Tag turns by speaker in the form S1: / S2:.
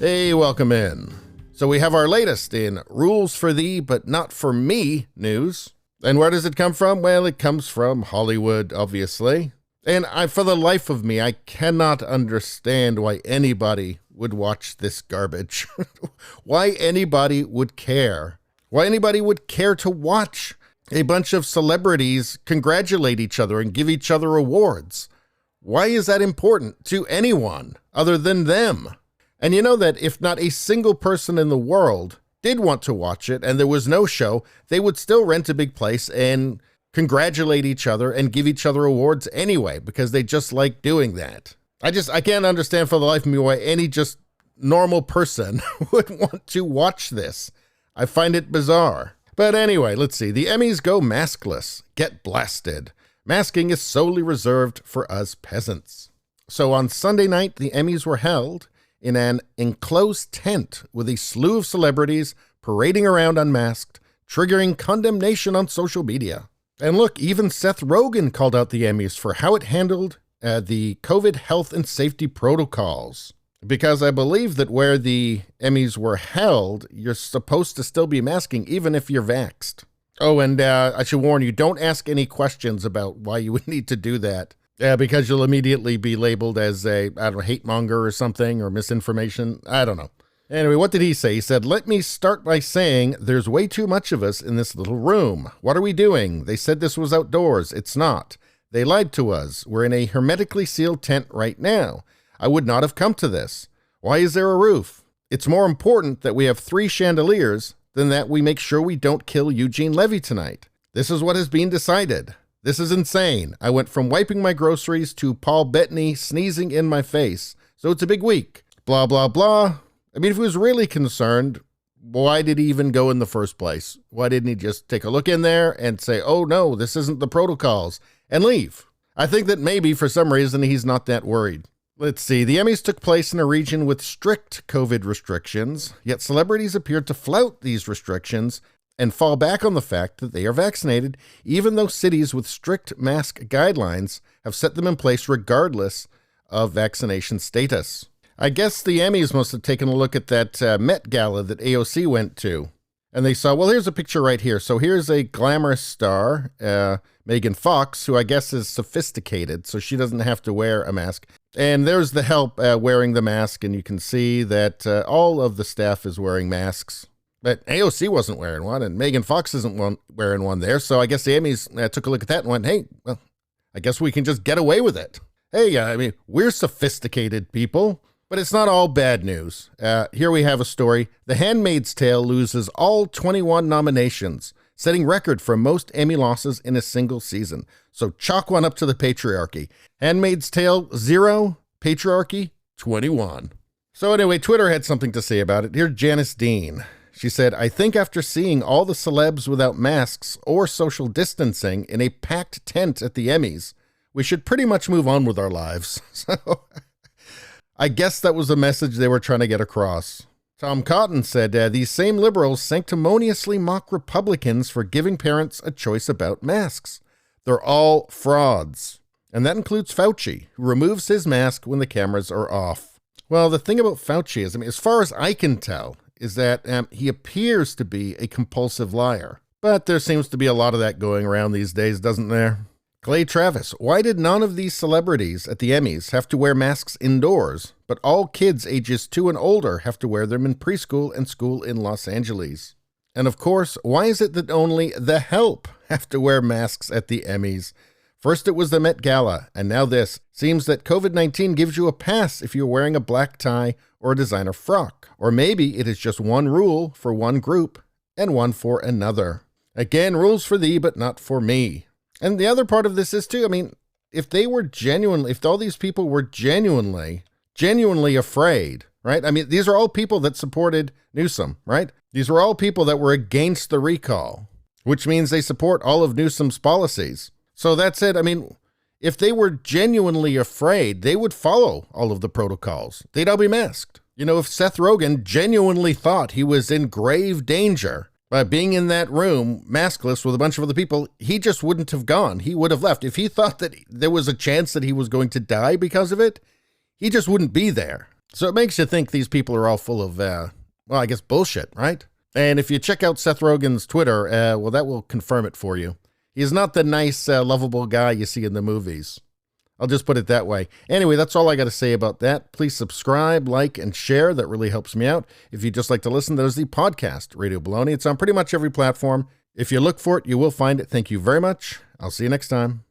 S1: Hey, welcome in. So we have our latest in rules for thee, but not for me news. And where does it come from? Well, it comes from Hollywood, obviously. And for the life of me, I cannot understand why anybody would watch this garbage. Why anybody would care. Why anybody would care to watch a bunch of celebrities congratulate each other and give each other awards. Why is that important to anyone other than them? And you know that if not a single person in the world did want to watch it and there was no show, they would still rent a big place and congratulate each other and give each other awards anyway, because they just like doing that. I can't understand for the life of me why any just normal person would want to watch this. I find it bizarre. But anyway, let's see. The Emmys go maskless. Get blasted. Masking is solely reserved for us peasants. So on Sunday night, the Emmys were held in an enclosed tent with a slew of celebrities parading around unmasked, triggering condemnation on social media. And look, even Seth Rogen called out the Emmys for how it handled the COVID health and safety protocols. Because I believe that where the Emmys were held, you're supposed to still be masking even if you're vaxxed. Oh, and I should warn you, don't ask any questions about why you would need to do that. Because you'll immediately be labeled as a, hate monger or something, or misinformation. I don't know. Anyway, what did he say? He said, "Let me start by saying there's way too much of us in this little room. What are we doing? They said this was outdoors. It's not. They lied to us. We're in a hermetically sealed tent right now. I would not have come to this. Why is there a roof? It's more important that we have 3 chandeliers than that we make sure we don't kill Eugene Levy tonight. This is what has been decided. This is insane. I went from wiping my groceries to Paul Bettany sneezing in my face. So it's a big week. Blah, blah, blah." I mean, if he was really concerned, why did he even go in the first place? Why didn't he just take a look in there and say, oh no, this isn't the protocols, and leave? I think that maybe for some reason he's not that worried. Let's see. The Emmys took place in a region with strict COVID restrictions, yet celebrities appeared to flout these restrictions and fall back on the fact that they are vaccinated, even though cities with strict mask guidelines have set them in place regardless of vaccination status. I guess the Emmys must have taken a look at that Met Gala that AOC went to, and they saw, well, here's a picture right here. So here's a glamorous star, Megan Fox, who I guess is sophisticated, so she doesn't have to wear a mask. And there's the help wearing the mask, and you can see that all of the staff is wearing masks. But AOC wasn't wearing one, and Megan Fox isn't wearing one there. So I guess the Emmys took a look at that and went, hey, well, I guess we can just get away with it. Hey, I mean, we're sophisticated people. But it's not all bad news. Here we have a story. The Handmaid's Tale loses all 21 nominations, setting record for most Emmy losses in a single season. So chalk one up to the patriarchy. Handmaid's Tale, 0. Patriarchy, 21. So anyway, Twitter had something to say about it. Here's Janice Dean. She said, "I think after seeing all the celebs without masks or social distancing in a packed tent at the Emmys, we should pretty much move on with our lives." So I guess that was the message they were trying to get across. Tom Cotton said, "These same liberals sanctimoniously mock Republicans for giving parents a choice about masks. They're all frauds." And that includes Fauci, who removes his mask when the cameras are off. Well, the thing about Fauci is, as far as I can tell, is that he appears to be a compulsive liar. But there seems to be a lot of that going around these days, doesn't there? Clay Travis, why did none of these celebrities at the Emmys have to wear masks indoors, but all kids ages 2 and older have to wear them in preschool and school in Los Angeles? And of course, why is it that only the help have to wear masks at the Emmys? First it was the Met Gala, and now this. Seems that COVID-19 gives you a pass if you're wearing a black tie or a designer frock. Or maybe it is just one rule for one group and one for another. Again, rules for thee, but not for me. And the other part of this is too, if all these people were genuinely afraid, right? These are all people that supported Newsom, right? These are all people that were against the recall, which means they support all of Newsom's policies. So that's it. If they were genuinely afraid, they would follow all of the protocols. They'd all be masked. If Seth Rogen genuinely thought he was in grave danger by being in that room maskless with a bunch of other people, he just wouldn't have gone. He would have left. If he thought that there was a chance that he was going to die because of it, he just wouldn't be there. So it makes you think these people are all full of, well, I guess bullshit, right? And if you check out Seth Rogen's Twitter, well, that will confirm it for you. He's not the nice, lovable guy you see in the movies. I'll just put it that way. Anyway, that's all I got to say about that. Please subscribe, like, and share. That really helps me out. If you'd just like to listen, there's the podcast, Radio Baloney. It's on pretty much every platform. If you look for it, you will find it. Thank you very much. I'll see you next time.